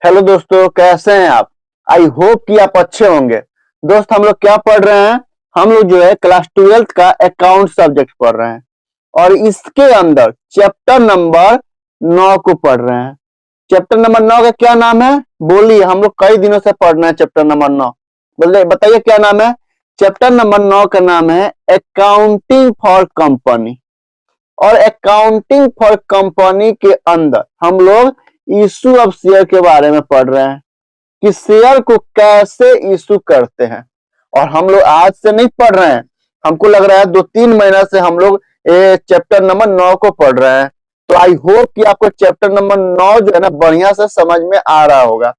Hello दोस्तों, कैसे हैं आप। आई होप कि आप अच्छे होंगे। दोस्त, हम लोग क्या पढ़ रहे हैं। हम लोग जो है क्लास 12th का अकाउंट सब्जेक्ट पढ़ रहे हैं और इसके अंदर चैप्टर नंबर 9 को पढ़ रहे हैं। चैप्टर नंबर 9 का क्या नाम है बोलिए। हम लोग कई दिनों से पढ़ रहे हैं चैप्टर नंबर 9। बोलिए, बताइए क्या नाम है। चैप्टर नंबर 9 का नाम है अकाउंटिंग फॉर कंपनी। और अकाउंटिंग फॉर कंपनी के अंदर हम लोग इशू ऑफ शेयर के बारे में पढ़ रहे हैं कि शेयर को कैसे इशू करते हैं। और हम लोग आज से नहीं पढ़ रहे हैं, हमको लग रहा है 2-3 महीना से हम लोग चैप्टर नंबर 9 को पढ़ रहे हैं। तो आई होप कि आपको चैप्टर नंबर 9 जो है ना बढ़िया से समझ में आ रहा होगा।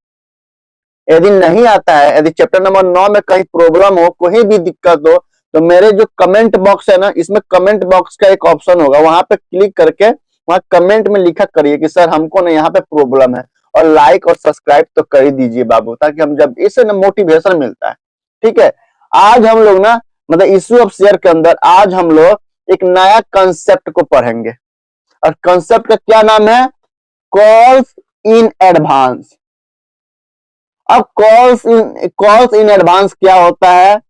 यदि नहीं आता है, यदि चैप्टर नंबर 9 में कहीं प्रॉब्लम हो, कोई भी दिक्कत हो, तो मेरे जो कमेंट बॉक्स है ना, इसमें कमेंट बॉक्स का एक ऑप्शन होगा, वहां पे क्लिक करके वहां कमेंट में लिखा करिए कि सर हमको ना यहाँ पे प्रॉब्लम है। और लाइक और सब्सक्राइब तो कर ही दीजिए बाबू, ताकि हम जब इससे ना मोटिवेशन मिलता है। ठीक है, आज हम लोग ना मतलब इश्यू ऑफ शेयर के अंदर आज हम लोग एक नया कंसेप्ट को पढ़ेंगे। और कंसेप्ट का क्या नाम है? Calls in advance. अब कॉल्स इन एडवांस क्या होता है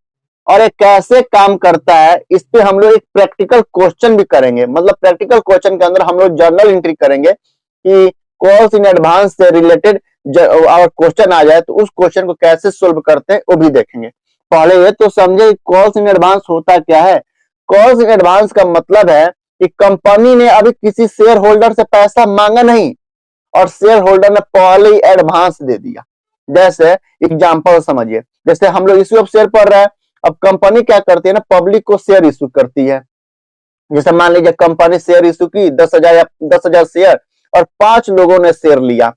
और ये कैसे काम करता है, इस पे हम लोग एक प्रैक्टिकल क्वेश्चन भी करेंगे। मतलब प्रैक्टिकल क्वेश्चन के अंदर हम लोग जर्नल एंट्री करेंगे कि कॉल्स इन एडवांस से रिलेटेड अगर क्वेश्चन आ जाए तो उस क्वेश्चन को कैसे सोल्व करते हैं वो भी देखेंगे। पहले ये तो समझे कॉल्स इन एडवांस होता क्या है। कॉल्स इन एडवांस का मतलब है कि कंपनी ने अभी किसी शेयर होल्डर से पैसा मांगा नहीं और शेयर होल्डर ने पहले ही एडवांस दे दिया। जैसे एग्जांपल समझिए, जैसे हम लोग इश्यू ऑफ शेयर पढ़ रहे हैं। अब कंपनी क्या करती है ना, पब्लिक को शेयर इशू करती है। जैसे मान लीजिए कंपनी शेयर इशू की 10,000 शेयर और 5 लोगों ने शेयर लिया।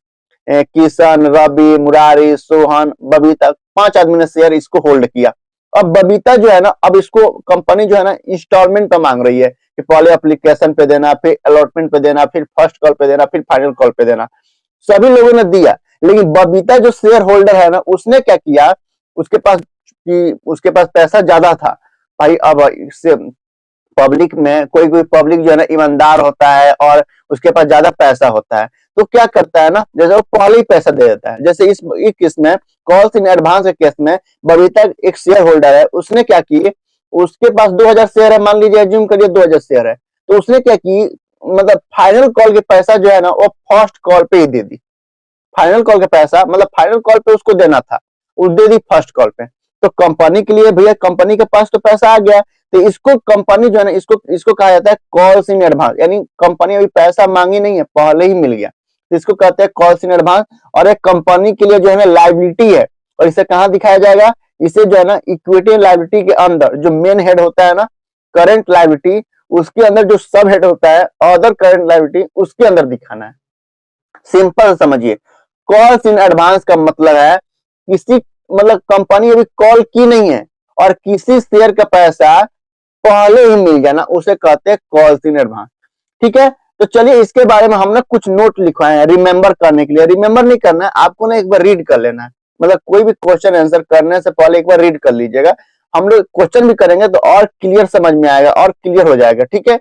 किशन, रवि, मुरारी, सोहन, बबीता, 5 आदमी ने शेयर इसको होल्ड किया। अब बबीता जो है ना, अब इसको कंपनी जो है ना इंस्टॉलमेंट पे मांग रही है कि पहले एप्लीकेशन पे देना, फिर अलॉटमेंट पे देना, फिर फर्स्ट कॉल पे देना, फिर फाइनल कॉल पे देना। सभी लोगों ने दिया, लेकिन बबीता जो शेयर होल्डर है ना, उसने क्या किया, उसके पास पैसा ज्यादा था भाई। अब इससे पब्लिक में कोई कोई पब्लिक जो है ना ईमानदार होता है और उसके पास ज्यादा पैसा होता है, तो क्या करता है ना, जैसे वो पहले ही पैसा दे देता है। जैसे इस केस में, कॉल्स इन एडवांस के केस में, बबीता एक शेयर होल्डर है, उसने क्या की, उसके पास 2,000 शेयर है, मान लीजिए एज्यूम करिए 2,000 शेयर है, तो उसने क्या की, मतलब फाइनल कॉल के पैसा जो है ना वो फर्स्ट कॉल पे ही दे दी। फाइनल कॉल का पैसा मतलब फाइनल कॉल पे उसको देना था, वो दे दी फर्स्ट कॉल पे। तो कंपनी के लिए भैया, कंपनी के पास तो पैसा आ गया, तो इसको कंपनी जो है ना, इसको इसको कहा जाता है कॉल्स इन एडवांस। यानी कंपनी अभी पैसा मांगी नहीं है, पहले ही मिल गया, तो इसको कहते हैं कॉल्स इन एडवांस। और एक कंपनी के लिए जो है ना लायबिलिटी है, और इसे कहाँ दिखाया जाएगा, इसे जो है ना इक्विटी लायबिलिटी के अंदर जो मेन हेड होता है ना, करंट लायबिलिटी, उसके अंदर जो सब हेड होता है अदर करंट लायबिलिटी, उसके अंदर दिखाना है। सिंपल समझिए, कॉल्स इन एडवांस का मतलब है किसी मतलब कंपनी अभी कॉल की नहीं है और किसी शेयर का पैसा पहले ही मिल जाना, उसे कहते हैं कॉल्स इन एडवांस। ठीक है, तो चलिए इसके बारे में हम ना कुछ नोट लिखवाए हैं रिमेंबर करने के लिए। रिमेंबर नहीं करना है आपको, ना एक बार रीड कर लेना है। मतलब कोई भी क्वेश्चन आंसर करने से पहले एक बार रीड कर लीजिएगा। हम लोग क्वेश्चन भी करेंगे तो और क्लियर समझ में आएगा और क्लियर हो जाएगा। ठीक है,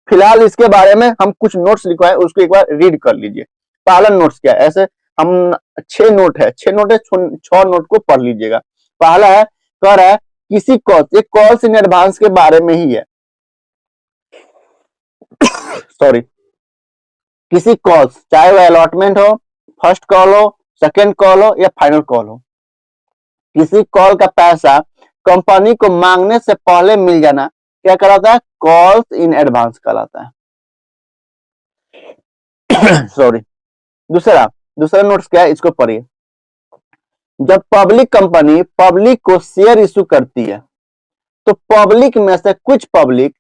फिलहाल इसके बारे में हम कुछ नोट्स लिखवाए, उसको एक बार रीड कर लीजिए। पहला नोट्स क्या है, ऐसे हम 6 नोट है, 6 नोट को पढ़ लीजिएगा। पहला है, कह रहा है किसी कॉल्स, एक कॉल्स इन एडवांस के बारे में ही है। सॉरी, किसी कॉल्स, चाहे वो अलॉटमेंट हो, फर्स्ट कॉल हो, सेकेंड कॉल हो या फाइनल कॉल हो, किसी कॉल का पैसा कंपनी को मांगने से पहले मिल जाना क्या कहलाता है? कॉल्स इन एडवांस कहलाता है। सॉरी। दूसरा दूसरा नोट्स क्या है, इसको पढ़िए। जब पब्लिक कंपनी पब्लिक को शेयर इशू करती है, तो पब्लिक में से कुछ पब्लिक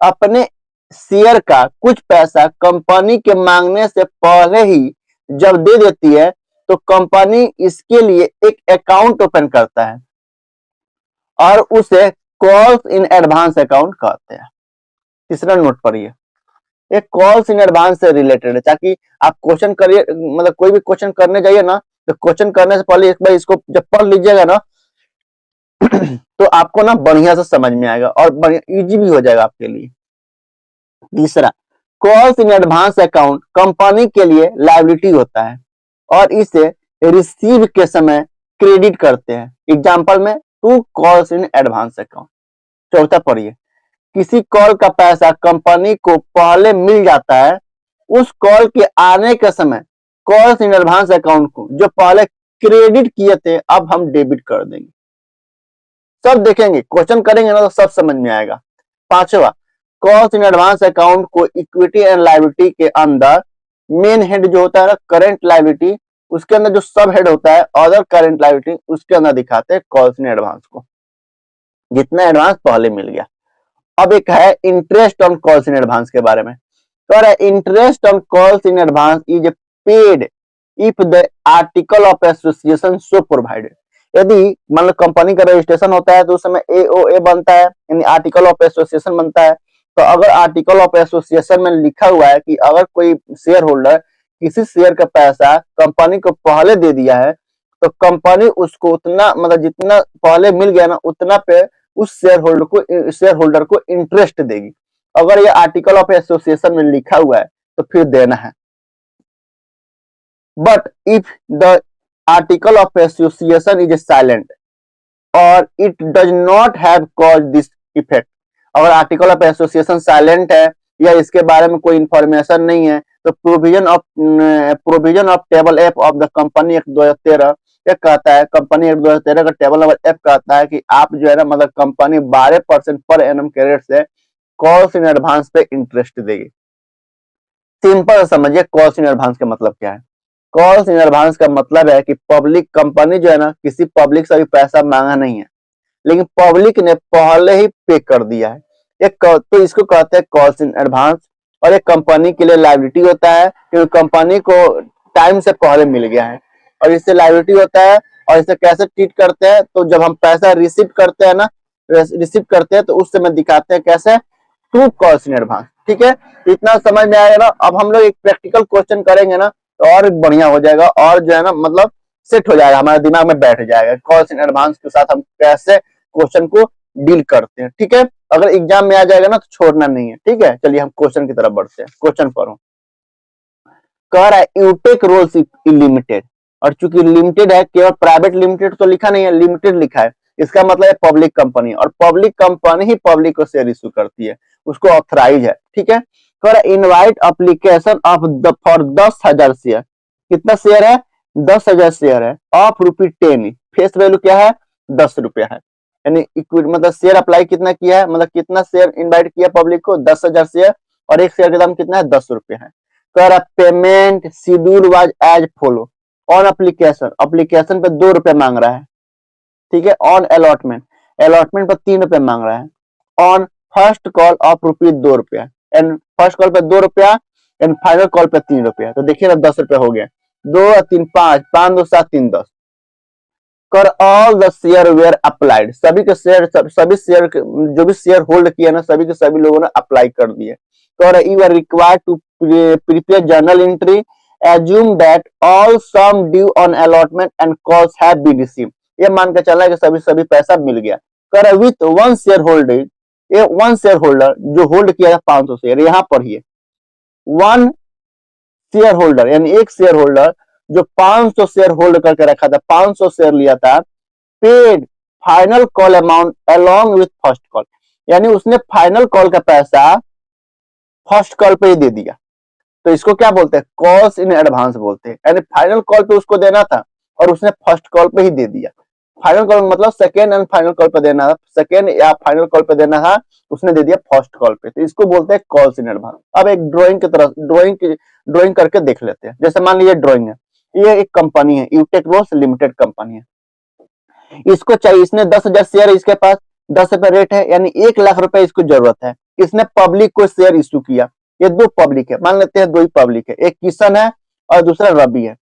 अपने शेयर का कुछ पैसा कंपनी के मांगने से पहले ही जब दे देती है, तो कंपनी इसके लिए एक अकाउंट ओपन करता है और उसे कॉल्स इन एडवांस अकाउंट कहते हैं। तीसरा नोट पढ़िए, एक कॉल्स इन एडवांस से रिलेटेड है, ताकि आप क्वेश्चन करिए, मतलब कोई भी क्वेश्चन करने जाइए ना, तो क्वेश्चन करने से पहले एक बार इसको जब पढ़ लीजिएगा ना तो आपको ना बढ़िया से समझ में आएगा और बढ़िया इजी भी हो जाएगा आपके लिए। तीसरा, calls in advance account company के लिए लायबिलिटी होता है और इसे रिसीव के समय क्रेडिट करते हैं। एग्जाम्पल में 2 कॉल्स इन एडवांस अकाउंट। चौथा पढ़िए, किसी कॉल का पैसा कंपनी को पहले मिल जाता है, उस कॉल के आने के समय कॉल्स इन एडवांस अकाउंट को जो पहले क्रेडिट किए थे अब हम डेबिट कर देंगे। सब देखेंगे, क्वेश्चन करेंगे ना तो सब समझ में आएगा। पांचवा, कॉल्स इन एडवांस अकाउंट को इक्विटी एंड लायबिलिटी के अंदर मेन हेड जो होता है ना करंट लायबिलिटी, उसके अंदर जो सब हेड होता है अदर करंट लायबिलिटी, उसके अंदर दिखाते हैं कॉल्स इन एडवांस को, जितना एडवांस पहले मिल गया। अब एक है interest on calls in advance के बारे में। तो interest on calls in advance is paid if the article of association so provided. यदि मान लो कंपनी का रजिस्ट्रेशन होता है तो उस समय एओए बनता है, यानी आर्टिकल ऑफ एसोसिएशन बनता है। तो अगर आर्टिकल ऑफ एसोसिएशन में लिखा हुआ है कि अगर कोई शेयर होल्डर किसी शेयर का पैसा कंपनी को पहले दे दिया है तो कंपनी उसको उतना मतलब जितना पहले मिल गया ना उतना पे उस शेयर होल्डर को इंटरेस्ट देगी। अगर ये आर्टिकल ऑफ एसोसिएशन में लिखा हुआ है तो फिर देना है। But if the article of association is silent और it does not have cause this effect, अगर आर्टिकल ऑफ एसोसिएशन साइलेंट है या इसके बारे में कोई इंफॉर्मेशन नहीं है तो provision of table F of the company act 2013 ये कहता है, कंपनी एक्ट 2013 का टेबल नंबर एफ कहता है कि आप जो है ना मतलब कंपनी 12% पर एनम के रेट से कॉल्स इन एडवांस पे इंटरेस्ट देगी। सिंपल समझिए कॉल्स इन एडवांस का मतलब क्या है। कॉल्स इन एडवांस का मतलब है कि पब्लिक कंपनी जो है ना किसी पब्लिक से भी पैसा मांगा नहीं है, लेकिन पब्लिक ने पहले ही पे कर दिया है, तो इसको कहते हैं कॉल्स इन एडवांस। और एक कंपनी के लिए लायबिलिटी होता है क्योंकि कंपनी को टाइम से पहले मिल गया है, और इससे लायबिलिटी होता है। और इसे कैसे ट्रीट करते हैं, तो जब हम पैसा रिसीव करते हैं ना, रिसीव करते हैं तो उस समय दिखाते हैं कैसे, टू कॉल्स इन एडवांस। ठीक है, इतना समझ में आएगा ना। अब हम लोग एक प्रैक्टिकल क्वेश्चन करेंगे ना तो और बढ़िया हो जाएगा, और जो है ना मतलब सेट हो जाएगा, हमारे दिमाग में बैठ जाएगा कॉल्स इन एडवांस के साथ हम कैसे क्वेश्चन को डील करते हैं। ठीक है, अगर एग्जाम में आ जाएगा ना तो छोड़ना नहीं है। ठीक है, चलिए हम क्वेश्चन की तरफ बढ़ते हैं। क्वेश्चन पढ़ो, कह रहा है यूटेक रोल्स लिमिटेड, और चूंकि लिमिटेड है, केवल प्राइवेट लिमिटेड तो लिखा नहीं है, लिमिटेड लिखा है, इसका मतलब है पब्लिक कंपनी, और पब्लिक कंपनी ही पब्लिक को शेयर इश्यू करती है, उसको ऑथराइज है। ठीक है, कह रहा है invite application of the for 10,000 share, कितना शेयर है, 10,000 शेयर है, ऑफ ₹10, फेस वैल्यू क्या है, 10 रुपया है, यानी मतलब शेयर अप्लाई कितना किया है, मतलब कितना शेयर इनवाइट किया पब्लिक को, 10,000 शेयर, और एक शेयर का दाम कितना है, 10 रुपया है। कह रहा payment schedule was as follow on application, application पे 2 रुपया मांग रहा है। ठीक है, ऑन अलॉटमेंट, अलॉटमेंट पर 3 रुपया मांग रहा है, ऑन फर्स्ट कॉल ऑफ ₹2 रुपया, एंड फर्स्ट कॉल पे 2 रुपया एंड फाइनल कॉल पे 3 रुपया, तो देखिए ना 10 रुपया हो गया, 2 और 3 5, 5 2 7 3 10। कर all the share were applied, सभी के शेयर सभी शेयर जो भी शेयर होल्ड किया ना सभी के सभी लोगों ने अप्लाई कर दिए। कर you are required to prepare journal entry assume that all sum due on allotment and calls have been received, ये मान के चला है कि सभी पैसा मिल गया। कर विथ वन शेयर होल्डर, ये वन शेयर होल्डर जो होल्ड किया था 500 शेयर, यहाँ पढ़िए वन शेयर होल्डर यानी एक शेयर होल्डर जो 500 शेयर होल्ड करके रखा था, 500 शेयर लिया था, paid final call amount along with first call, यानी उसने फाइनल कॉल का पैसा फर्स्ट कॉल पे ही दे दिया, तो इसको क्या बोलते हैं, कॉल्स इन एडवांस बोलते हैं। यानी फाइनल कॉल पे उसको देना था और उसने फर्स्ट कॉल पे ही दे दिया। फाइनल कॉल मतलब सेकेंड एंड फाइनल कॉल पे देना था, सेकेंड या फाइनल कॉल पे देना था, उसने दे दिया फर्स्ट कॉल पे, तो इसको बोलते हैं कॉल्स इन एडवांस। अब एक ड्राइंग की तरह ड्राइंग करके देख लेते हैं। जैसे मान लीजिए ड्राइंग है, ये एक कंपनी है, यूटेक रोल्स लिमिटेड कंपनी है, इसको चाहिए, इसने 10,000 शेयर, इसके पास 10 रुपए रेट है, यानी 1 लाख रुपए इसको जरूरत है। इसने पब्लिक को शेयर इश्यू किया, ये 2 पब्लिक है, मान लेते हैं 2 ही पब्लिक है, एक किशन है और दूसरा रवि है।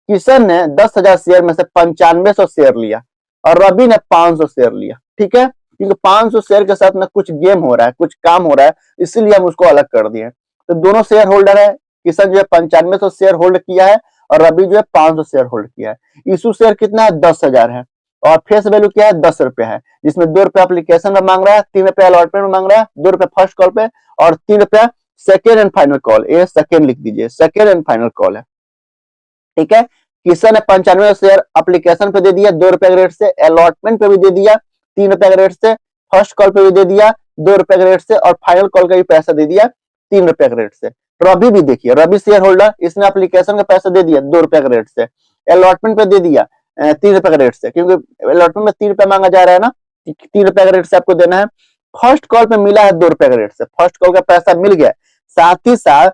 किशन ने 10,000 शेयर में से 9500 शेयर लिया और रवि ने 500 शेयर लिया। ठीक है, क्योंकि 500 शेयर के साथ में कुछ गेम हो रहा है, कुछ काम हो रहा है, इसीलिए हम उसको अलग कर दिए। तो दोनों शेयर होल्डर है, किशन जो है 9500 शेयर होल्ड किया है और रवि जो है 500 शेयर होल्ड किया है। इशू शेयर कितना है, 10,000 है, और फेस वैल्यू क्या है, 10 रुपया है, जिसमें 2 रुपया एप्लीकेशन में मांग रहा है, 3 रुपया अलॉटमेंट में मांग रहा है, 2 रुपया फर्स्ट कॉल पे और 3 रुपया सेकेंड एंड फाइनल कॉल, ये सेकेंड लिख दीजिए, सेकेंड एंड फाइनल कॉल है। ठीक है, किशन ने 95 शेयर एप्लीकेशन पे दे दिया 2 रुपए के रेट से, अलॉटमेंट पे भी दे दिया 3 रुपए के रेट से, फर्स्ट कॉल पे भी दे दिया 2 रुपए के रेट से, और फाइनल कॉल का भी पैसा दे दिया 3 रुपए के रेट से। रवि भी देखिए, रवि शेयर होल्डर, इसने एप्लीकेशन का पैसा दे दिया 2 रुपए के रेट से, अलॉटमेंट पे दे दिया 3 रुपए के रेट से, क्योंकि अलॉटमेंट में 3 रुपए मांगा जा रहा है ना, 3 रुपए के रेट से आपको देना है। फर्स्ट कॉल पे मिला है 2 रुपए के रेट से, फर्स्ट कॉल का पैसा मिल गया, साथ ही साथ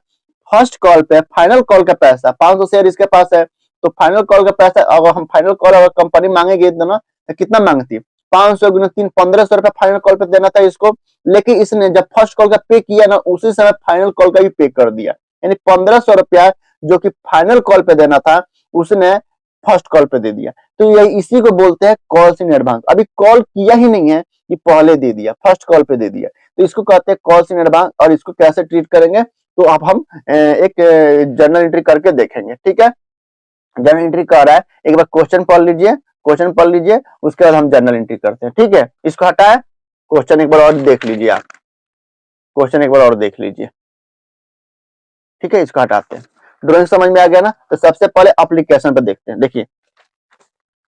फर्स्ट कॉल पे फाइनल कॉल का पैसा 500 शेयर इसके पास है, तो फाइनल कॉल का पैसा अगर हम फाइनल कॉल अगर कंपनी मांगेगी ना तो कितना मांगती, 500 गुना 3 1500 रुपया फाइनल कॉल पे देना था इसको, लेकिन इसने जब फर्स्ट कॉल का पे किया ना उसी समय फाइनल कॉल का भी पे कर दिया, यानी 1500 रुपया जो कि फाइनल कॉल पे देना था उसने फर्स्ट कॉल पे दे दिया। तो ये इसी को बोलते हैं कॉल्स इन एडवांस। अभी कॉल किया ही नहीं है, ये पहले दे दिया, फर्स्ट कॉल पे दे दिया, तो इसको कहते हैं कॉल्स इन एडवांस। और इसको कैसे ट्रीट करेंगे तो अब हम एक जर्नल एंट्री करके देखेंगे, ठीक है। जर्नल एंट्री कर रहा है, एक बार क्वेश्चन पढ़ लीजिए, क्वेश्चन पढ़ लीजिए, उसके बाद हम जर्नल एंट्री करते हैं, ठीक है। इसको हटाए, क्वेश्चन एक बार और देख लीजिए आप, क्वेश्चन एक बार और देख लीजिए, ठीक है। इसको हटाते हैं, ड्राइंग समझ में आ गया ना। तो सबसे पहले एप्लीकेशन पे देखते हैं, देखिए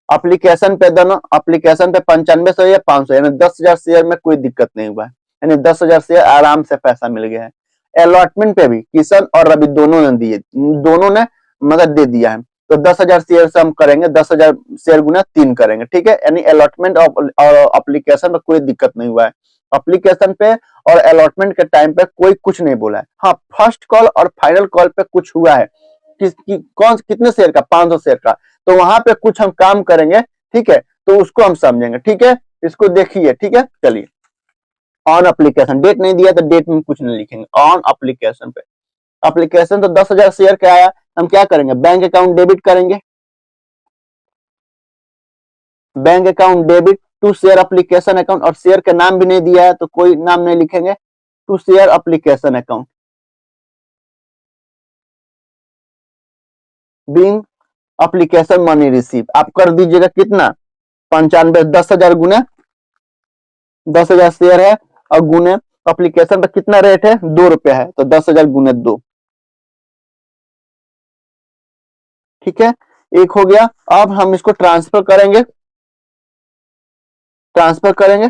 एप्लीकेशन पे दोनों, एप्लीकेशन पे 9500 या 500, यानी 10,000 शेयर में कोई दिक्कत नहीं हुआ है, यानी 10,000 शेयर आराम से पैसा मिल गया है। अलॉटमेंट पे भी किशन और रवि दोनों ने दिए, दोनों ने मतलब दे दिया है, तो 10,000 शेयर से हम करेंगे, 10,000 शेयर गुना 3 करेंगे, ठीक है। यानी अलॉटमेंट और एप्लीकेशन में कोई दिक्कत नहीं हुआ है, एप्लीकेशन पे और अलॉटमेंट के टाइम पे कोई कुछ नहीं बोला है। हाँ, फर्स्ट कॉल और फाइनल कॉल पे कुछ हुआ है, कौन कितने शेयर का, 500 शेयर का, तो वहां पे कुछ हम काम करेंगे, ठीक है, तो उसको हम समझेंगे, ठीक है। इसको देखिए, ठीक है, चलिए। ऑन एप्लीकेशन, डेट नहीं दिया तो डेट में कुछ नहीं लिखेंगे, ऑन एप्लीकेशन पे, एप्लीकेशन तो 10,000 शेयर का आया, हम क्या करेंगे, बैंक अकाउंट डेबिट करेंगे, bank account debit to share application account, और शेयर का नाम भी नहीं दिया है तो कोई नाम नहीं लिखेंगे, to share application account, being application money receive, आप कर दीजिएगा कितना, 95, 10,000 गुने 10,000 शेयर है, और गुने एप्लीकेशन पर कितना रेट है, 2 रुपया है, तो 10,000 गुने 2, ठीक है। एक हो गया। अब हम इसको ट्रांसफर करेंगे, ट्रांसफर करेंगे,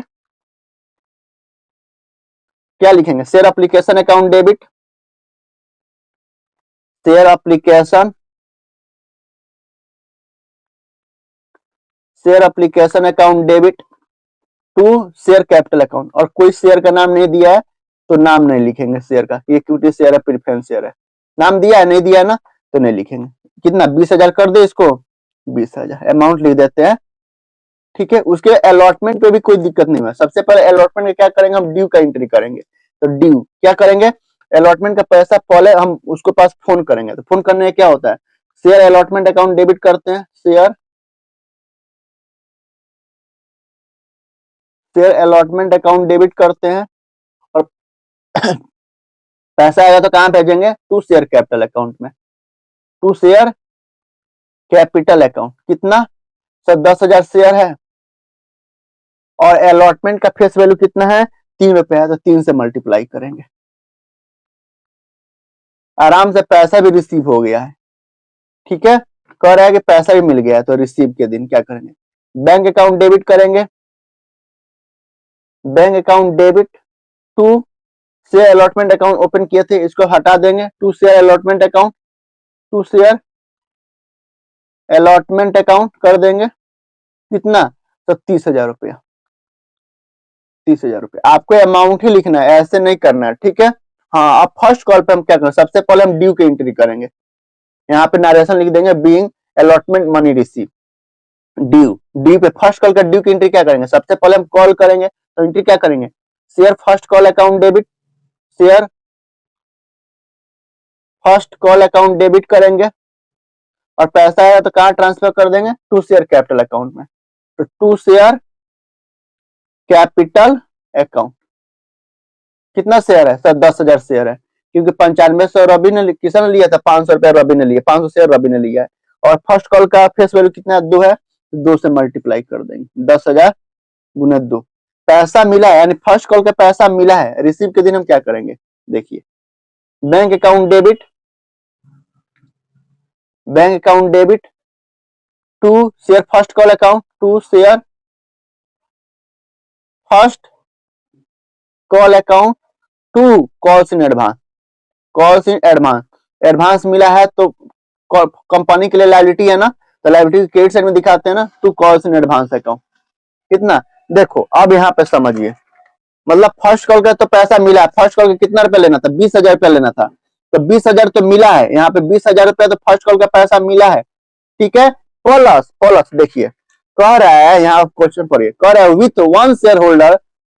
क्या लिखेंगे, share application account debit, share application, share application account debit to share capital account, और कोई शेयर का नाम नहीं दिया है तो नाम नहीं लिखेंगे शेयर का, इक्विटी शेयर है, प्रेफरेंस शेयर है, नाम दिया है नहीं दिया है ना तो नहीं लिखेंगे। कितना, 20,000 कर दे इसको, 20,000 अमाउंट लिख देते हैं, ठीक है। उसके अलॉटमेंट पे भी कोई दिक्कत नहीं है। सबसे पहले अलॉटमेंट में क्या करेंगे, हम ड्यू का एंट्री करेंगे, तो ड्यू क्या करेंगे, अलॉटमेंट का पैसा पहले हम उसके पास फोन करेंगे, तो फोन करने में क्या होता है, शेयर अलॉटमेंट अकाउंट डेबिट करते हैं, शेयर अलॉटमेंट अकाउंट डेबिट करते हैं, और पैसा आएगा तो कहां भेजेंगे, टू शेयर कैपिटल अकाउंट में, टू शेयर कैपिटल अकाउंट, कितना सर, 10,000 शेयर है, और अलॉटमेंट का फेस वैल्यू कितना है, 3 रुपए है, तो 3 से मल्टीप्लाई करेंगे, आराम से पैसा भी रिसीव हो गया है, ठीक है। कह रहा है कि पैसा भी मिल गया है, तो रिसीव के दिन क्या करेंगे, बैंक अकाउंट डेबिट करेंगे, bank account debit to share allotment account open किए थे, इसको हटा देंगे, to share allotment account, to share allotment account कर देंगे, कितना, तो 30,000 रुपया, 30,000 रुपया, आपको अमाउंट ही लिखना है, ऐसे नहीं करना है, ठीक है। हाँ, अब फर्स्ट कॉल पे हम क्या करें, सबसे पहले हम ड्यू की एंट्री करेंगे, यहाँ पे नरेशन लिख देंगे, being allotment money receive, due, due पे फर्स्ट कॉल का ड्यू की एंट्री क्या करेंगे, सबसे पहले हम कॉल करेंगे तो एंट्री क्या करेंगे, share first call account debit, share first call account debit करेंगे, और पैसा है तो कहां ट्रांसफर कर देंगे, टू शेयर कैपिटल अकाउंट में, तो टू शेयर कैपिटल अकाउंट, कितना शेयर है सर, 10,000 शेयर है, क्योंकि 9500 रवि ने, किसान ने लिया था, 500 रुपया रवि ने लिया, 500 शेयर रवि ने लिया है, और फर्स्ट कॉल का फेस वैल्यू कितना है, 2 है, तो 2 से मल्टीप्लाई कर देंगे, 10,000 गुना 2, पैसा मिला है, यानी फर्स्ट कॉल का पैसा मिला है, रिसीव के दिन हम क्या करेंगे, देखिए, bank account debit, bank account debit to share first call account, to share first call account to calls in advance, calls in advance, advance मिला है तो कंपनी के लिए लायबिलिटी है ना, तो लायबिलिटी क्रेडिट साइड में दिखाते हैं ना, to calls in advance account. कितना, देखो अब यहाँ पे समझिए, मतलब फर्स्ट कॉल का तो पैसा मिला है, फर्स्ट कॉल का कितना रुपया लेना था, 20,000 रुपया लेना था, तो 20,000 तो मिला है, यहाँ पे 20,000 रुपया तो फर्स्ट कॉल का पैसा मिला है, ठीक है। प्लस प्लस देखिए कह रहा है, यहाँ क्वेश्चन पढ़िए, कह रहा है with one share holder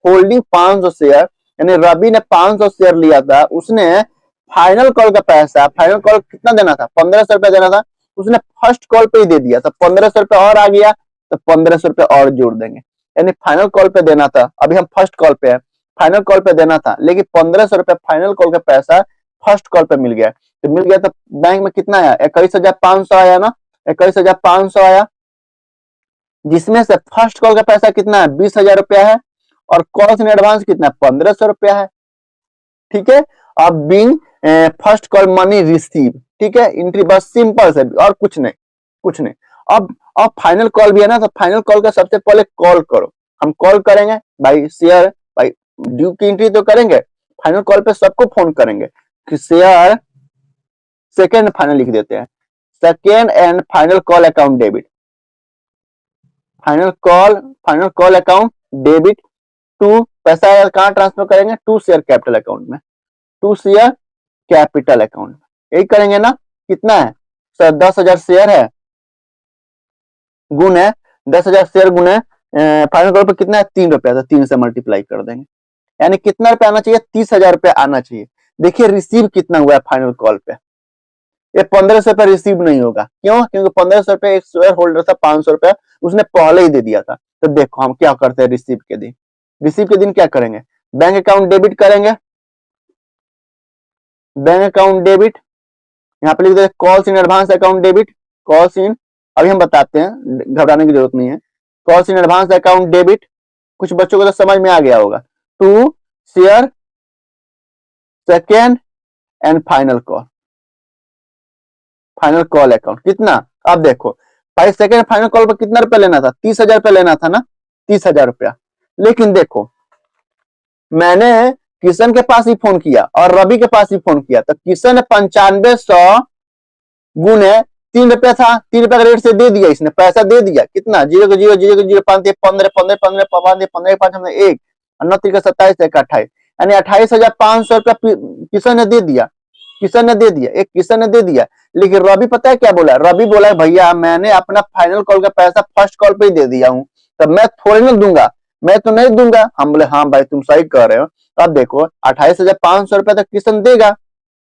holding 500 share, यानी रवि ने 500 शेयर लिया था, उसने फाइनल कॉल का पैसा, फाइनल कॉल कितना देना था, 1,500 रुपया देना था, उसने फर्स्ट कॉल पे ही दे दिया, तो 1,500 रुपया और आ गया, तो 1,500 रुपया और जोड़ देंगे, यानी फाइनल कॉल पे देना था, अभी हम फर्स्ट कॉल पे है, फाइनल कॉल पे देना था, लेकिन 1,500 रुपया फाइनल कॉल का पैसा फर्स्ट कॉल पे मिल गया, तो मिल गया, तो बैंक में कितना आया, 21,500 आया ना, 21,500 आया, जिसमें से फर्स्ट कॉल का पैसा कितना है, 20,000 रुपया है, और कॉल्स इन एडवांस कितना है, 1,500 रुपया है, ठीक है। अब being first call money receive, ठीक है, एंट्री बस सिंपल से, और कुछ नहीं, कुछ नहीं। अब फाइनल कॉल भी है ना, तो फाइनल कॉल का सबसे पहले कॉल करो, हम कॉल करेंगे भाई, शेयर भाई ड्यू की एंट्री तो करेंगे, फाइनल कॉल पे सबको फोन करेंगे कि शेयर सेकेंड फाइनल लिख देते हैं, second and final call account debit, final call account debit to, पैसा कहां ट्रांसफर करेंगे, टू शेयर कैपिटल अकाउंट में, टू शेयर कैपिटल अकाउंट, यही करेंगे ना। कितना है सर, 10,000 शेयर है, गुण है 10,000 शेयर गुणे फाइनल कॉल पर कितना है, 3 रुपया, तो 3 से मल्टीप्लाई कर देंगे, यानी कितना रुपया आना चाहिए, 30,000 रुपया आना चाहिए। देखिए रिसीव कितना हुआ है फाइनल कॉल पे, ये 1,500 रुपया रिसीव नहीं होगा, क्यों, क्योंकि 1,500 रुपया एक शेयर होल्डर था, 500 रुपया उसने पहले ही दे दिया था। तो देखो हम क्या करते हैं, रिसीव के दिन, रिसीव के दिन क्या करेंगे, बैंक अकाउंट डेबिट करेंगे, बैंक अकाउंट डेबिट, यहाँ पे लिख देते calls in advance account debit, calls in, अभी हम बताते हैं, घबराने की जरूरत नहीं है, calls in advance account debit, कुछ बच्चों को तो समझ में आ गया होगा, to share second and final call, final call account कितना, अब देखो भाई सेकेंड फाइनल कॉल पर कितना रुपया लेना था, 30,000 रुपया लेना था ना, 30,000 रुपया, लेकिन देखो मैंने किशन के पास ही फोन किया और रवि के पास ही फोन किया, तो किशन ने 9500 गुने 3 रुपया था, 3 रुपया का रेट से दे दिया, इसने पैसा दे दिया, कितना 0,0,0,0,5 15 15 15 15 15 5 हमने 1 9 3 27 1 28, यानी 28,500 रुपया किशन ने दे दिया, किशन ने दे दिया, एक किशन ने दे दिया। लेकिन रवि पता है क्या बोला, रवि बोला भैया मैंने अपना फाइनल कॉल का पैसा फर्स्ट कॉल पे ही दे दिया हूं, तब मैं थोड़ी ना दूंगा, मैं तो नहीं दूंगा। हम बोले हाँ भाई तुम सही कह रहे हो। अब देखो 28,500 रुपया तक किशन देगा,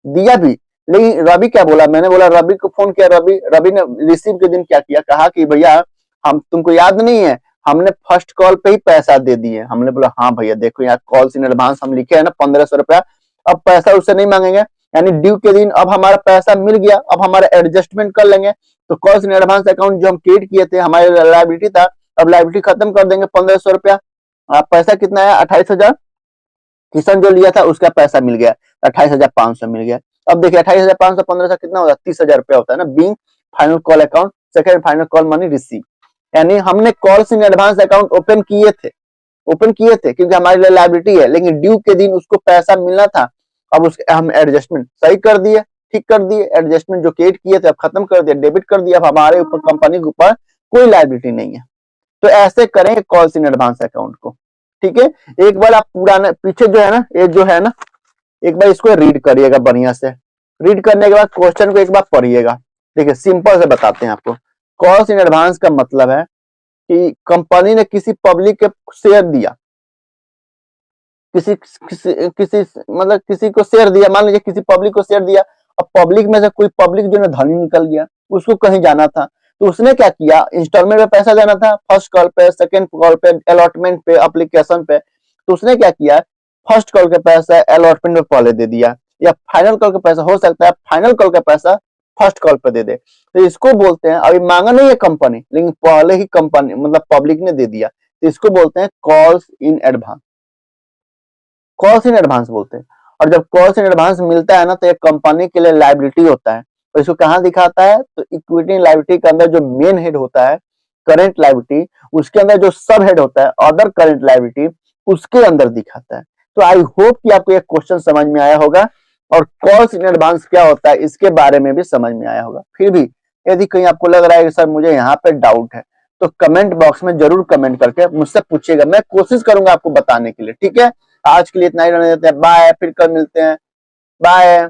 दिया भी, लेकिन रवि क्या बोला, मैंने बोला रवि को फोन किया, रवि ने रिसीव के दिन क्या किया, कहा कि भैया हम तुमको याद नहीं है, हमने फर्स्ट कॉल पे ही पैसा दे दिए। हमने बोला हाँ भैया देखो यहाँ कॉल्स इन एडवांस हम लिखे है ना 1,500 रुपया, अब पैसा उससे नहीं मांगेंगे, यानी ड्यू के दिन अब हमारा पैसा मिल गया, अब हमारा एडजस्टमेंट कर लेंगे। तो कॉल्स इन एडवांस अकाउंट जो हम क्रिएट किए थे, हमारी लायबिलिटी था, अब लायबिलिटी खत्म कर देंगे 1,500 रुपया। अब पैसा कितना है 28,000, किशन जो लिया था उसका पैसा मिल गया, 28,500 मिल गया। अब देखिए 28,500 1500 कितना होता है, 30,000 रुपया होता है ना, being final call account second final call money receive, यानी हमने calls in advance account open किए थे क्योंकि हमारी लिए लायबिलिटी है, लेकिन ड्यू के दिन उसको पैसा मिलना था। अब उसके हम एडजस्टमेंट सही कर दिए, ठीक कर दिए, एडजस्टमेंट जो क्रिएट किए थे अब खत्म कर दिया, डेबिट कर दिया, अब हमारे ऊपर कंपनी के ऊपर कोई लायबिलिटी नहीं है। तो ऐसे करेंगे कॉल्स इन एडवांस अकाउंट को, ठीक है। एक बार आप पुराना पीछे जो है ना, ये जो है ना, एक बार इसको रीड करिएगा बढ़िया से, रीड करने के बाद क्वेश्चन को एक बार पढ़िएगा। देखिए सिंपल से बताते हैं आपको, कॉल्स इन एडवांस का मतलब है कि कंपनी ने किसी पब्लिक के शेयर दिया, किसी को शेयर दिया, मान लीजिए किसी पब्लिक को शेयर दिया, अब पब्लिक में से कोई पब्लिक जो है धनी निकल गया, उसको कहीं जाना था, तो उसने क्या किया, इंस्टॉलमेंट में पैसा देना था, फर्स्ट कॉल पे, सेकंड कॉल पे, अलॉटमेंट पे, एप्लीकेशन पे, तो उसने क्या किया, फर्स्ट कॉल का पैसा अलॉटमेंट में पहले दे दिया, या फाइनल कॉल का पैसा हो सकता है फाइनल कॉल का पैसा फर्स्ट कॉल पे दे दे, तो इसको बोलते हैं, अभी मांगा नहीं है कंपनी, लेकिन पहले ही कंपनी मतलब पब्लिक ने दे दिया, तो इसको बोलते हैं calls in advance, calls in advance बोलते हैं। और जब कॉल्स इन एडवांस मिलता है ना, तो एक कंपनी के लिए लायबिलिटी होता है, और इसको कहाँ दिखाता है, तो इक्विटी लायबिलिटी के अंदर जो मेन हेड होता है करंट लायबिलिटी, उसके अंदर जो सब हेड होता है अदर करंट लायबिलिटी, उसके अंदर दिखाता है। तो आई होप कि आपको ये क्वेश्चन समझ में आया होगा और कॉल्स इन एडवांस क्या होता है इसके बारे में भी समझ में आया होगा। फिर भी यदि कहीं आपको लग रहा है कि सर मुझे यहाँ पे डाउट है, तो कमेंट बॉक्स में जरूर कमेंट करके मुझसे पूछिएगा, मैं कोशिश करूंगा आपको बताने के लिए। ठीक है, आज के लिए इतना ही रहने देते हैं, बाय, फिर कल मिलते हैं, बाय।